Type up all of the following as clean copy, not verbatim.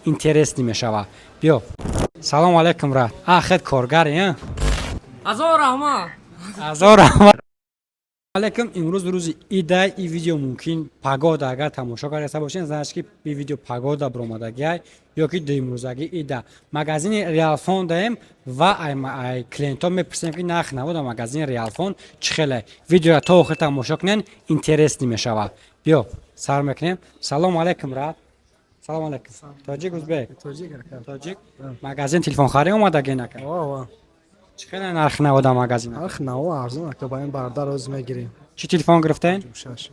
интересный мешава. Биё. Салом алейкум, брат. Ахет коргари, Азор Рахмат. Азор Рахмат. алейкум. имрӯз рӯзи ида ин видео мумкин пагода агар тамошо карда бошен значит ки ин видео пагода бромадагиай ё ки дуимрӯзаги ида магазини Realfon даем ва ай клиентон мепурсем ки нарх навода магазини Realfon чӣ хеле видеоро то охир тамошо кунен интересный мешавад. биё сар мекунем. Салом алейкум, брат. Салом алейкум. Тоҷик узбек? Тоҷик. Магазин телефон харӣ омадагӣ нака? چی خیلی نرخ نواد مغازین؟ نرخ نو ارزون که با این برادر روز میگیریم. چی تلفن گرفتین؟ 56.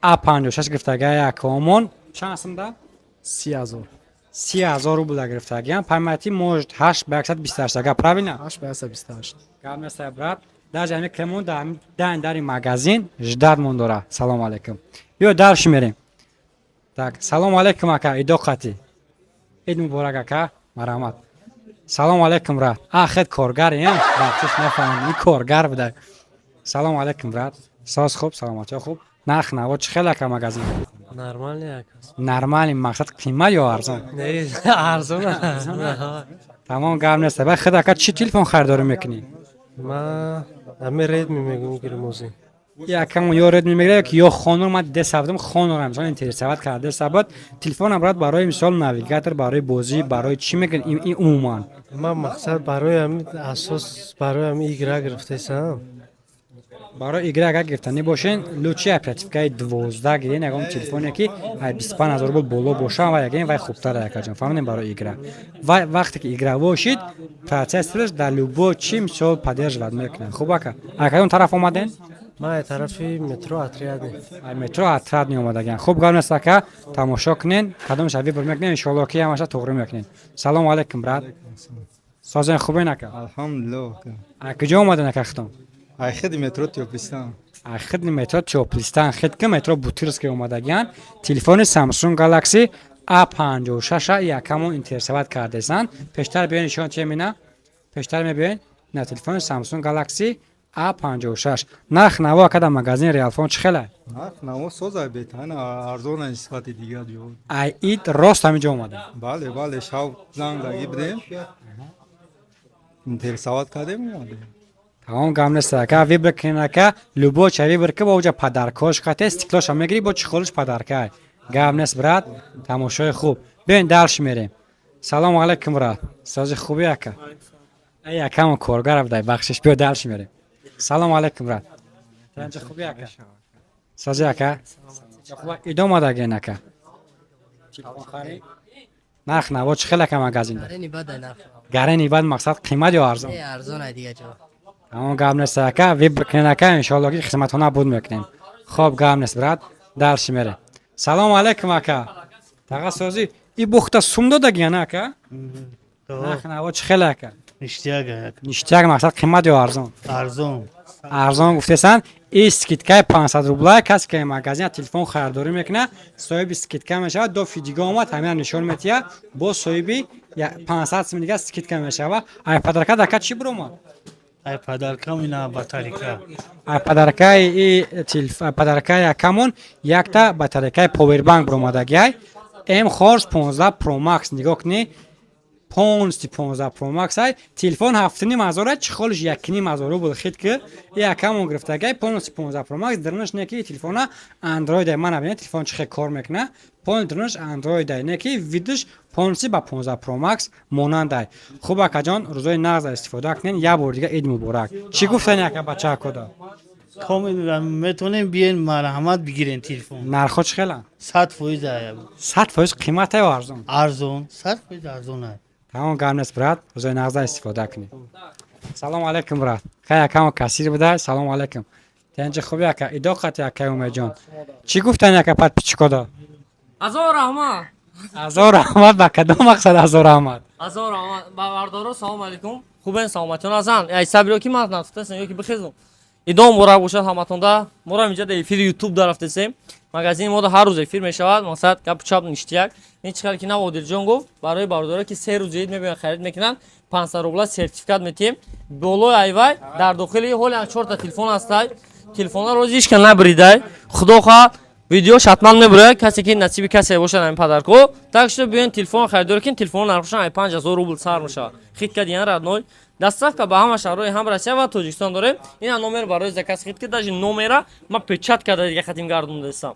A56 گرفتگی اکومون چند هستند؟ 30,000. 30,000 روبل گرفتگی. پایمتی موجود 8 به 128 گا правильно؟ 8 به 128. گام است برات. در جمع کمون در این مغازین جداد مون داره. سلام علیکم. بیا درش میریم. так سلام علیکم اکا ایدوقتی. عید مبارک اکا. مرحمت. سلام علیکم برات. خیلی کارگری ام. بخش نفهمیدم کارگر بوده. سلام علیکم برات. ساز خوب سلامتی خوب. نرخ نواد چه خیلی که مغازین. Нормальный. نرمالی مقصد قیمت یا ارزان؟ Не, арзон. تمام گرم نیست. بعد خدا که چی تلفن خریداری میکنی؟ ما همه ردمی میگیرم موزی. یا کم یا ردمی میگیره که یا خانور من دست سبدم خانور مثلا اینترنت کرده سبد تلفن هم برات برای مثال ناویگاتور برای بازی برای چی میگن این عموما ما مقصد برای همین اساس برای همین ایگرا گرفته سام. برای ایگرا اگر گرفتنی باشین لوچی اپراتیفکای 12 گیرین اگه تلفنی که 25000 روبل بالا باشه و اگه این خوبتره اگه فهمیدین برای ایگرا و وقتی که ایگرا باشید پروسسورش در لوبو چی مثال پادرج ود میکنه خوبه که اگه اون طرف اومدین ما طرفی مترو اتریاد مترو اتریاد اومدگن خوب گام است که تماشا کنین کدوم شوی بر میکنین ان شاء الله که همش توغری میکنین سلام علیکم برات سازن خوبه نکه الحمدلله کجا اومدن نکختم خدمت مترو تیوپلیستان خدمت مترو تیوپلیستان خدمت مترو بوتیرسک اومدگن تلفن سامسونگ گالاکسی A56 یکمون اینترسبت کرده‌اند پیشتر بیاین نشون چه مینا پیشتر میبین نه تلفن سامسونگ گالاکسی A56 نرخ نوا کدام مغازین ریالفون چه خله نرخ نوا سوزای بهتره ارزون نسبت دیگه جو اید راست همینجا اومده بله بله شاو زنگ دادی بدیم اینترسبت کردیم اومده تمام گام نست که ویبر کنه که لوبو چوی برکه با اوجا پدرکاش خاطر استیکلاش هم میگیری با چخولش پدرکای گام نست برات تماشای خوب ببین درش میریم سلام علیکم برات ساز خوبی اکا ای اکام کارگر بودای بخشش بیا درش میریم سلام علیکم برات تنج خوبی اکا ساز اکا خوبه ایدو مادگی نکا نرخ نوا چه خیلی که مغازین داره گرنی بد مقصد قیمت یا ارزان ارزون دیگه جو اما گام نست که ویب کنه که ان شاء الله که خدمت ها نبود میکنیم خوب گام نست برات درش میره سلام علیکم اکا تاگه سازی ای بخت سوم دادگی نه اکا نرخ نوا چه خیلی اکا نیشتیاگ مقصد قیمت یا ارزان ارزان گفته‌اند اسکیتکای 500 روبل کسی که مغازین تلفن خریداری میکنه صاحب اسکیتکا میشه دو فیدیگا اومد همین نشون میده با صاحبی 500 سم دیگه اسکیتکا میشه و ای پدرکا دکات چی بروما ای پدرکم اینا باتریکا ای پدرکای ای پدرکای کمون یک تا باتریکای پاور بانک برومادگی ام خورس 15 پرو ماکس نگاه کنی 15 پرو ماکس ای تلفن 7,500 چه خالش 1,500 روبل خرید که یکم گرفتگی 15 پرو ماکس درنش نکی تلفن اندروید من ببین تلفن چه کار میکنه درنش اندروید نکی ویدیوش 15 پرو ماکس مانند خوبه که جان روزای نغز استفاده کنین یا بار دیگه عید مبارک چی گفتن یک بچه کدا کاملا میتونیم بیاین مرحمت بگیرین تلفن نرخ چه خیلی 100% 100% قیمت های ارزان 100% ارزون تمام گرم است برات روزای نغز استفاده کنید سلام علیکم برات خیلی کم کثیر بده سلام علیکم تنج خوبی که ایدوقت یک کم جان چی گفتن یک پات پیچکودا Азор Рахмат. азор раҳмат ба кадом мақсад азор раҳмат Азор Рахмат. Бавардаро салом алейкум. Хубен саломатон азан. Ай сабиро ки мат нафтасен ёки бихезум. Идом мураб бошад ҳаматонда. Мора инҷа да эфир YouTube дарафтасем. Магазини мода ҳар рӯз эфир мешавад. Мақсад гап чап ништияк. Ин чиқар ки нав Одилҷон гуфт. Барои бавардаро ки 3 рӯз ид мебиён харид мекунанд. 500 рубла сертификат метиҳем. Болои айвай дар дохили ҳоли 4 та телефон ҳастай. Телефонро рози ишка набридай. Худо хоҳад видео шатман мебуре касе ки насиби касе бошад ами падарко так что биён телефон харидор кин телефон нархошан ай 5000 рубл сар мешавад хит кардиан радной доставка ба ҳама шаҳрҳои ҳам Россия ва Тоҷикистон дорем. Ина номер барои заказ хит ки даже номера ма печат карда дига хатим гардонда дастам.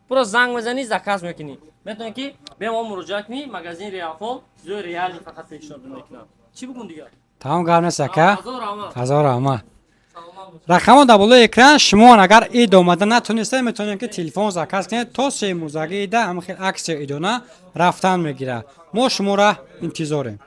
Просто занг мезани заказ мекунӣ. Метавонӣ ки бе мо муроҷиат кунӣ магазин Реалфол чизои реалӣ фақат пешниҳод мекунам. Чӣ бигӯм дигар? Тамом гап нест ака. Ҳазор рамат. Ҳазор раҳмат. рақамон дар болои экран шумо агар ид омада натонистед метавонед ки телефон заказ кунед то се музаги ида ҳамин хел аксия идона рафтан мегирад. мо шуморо интизорем.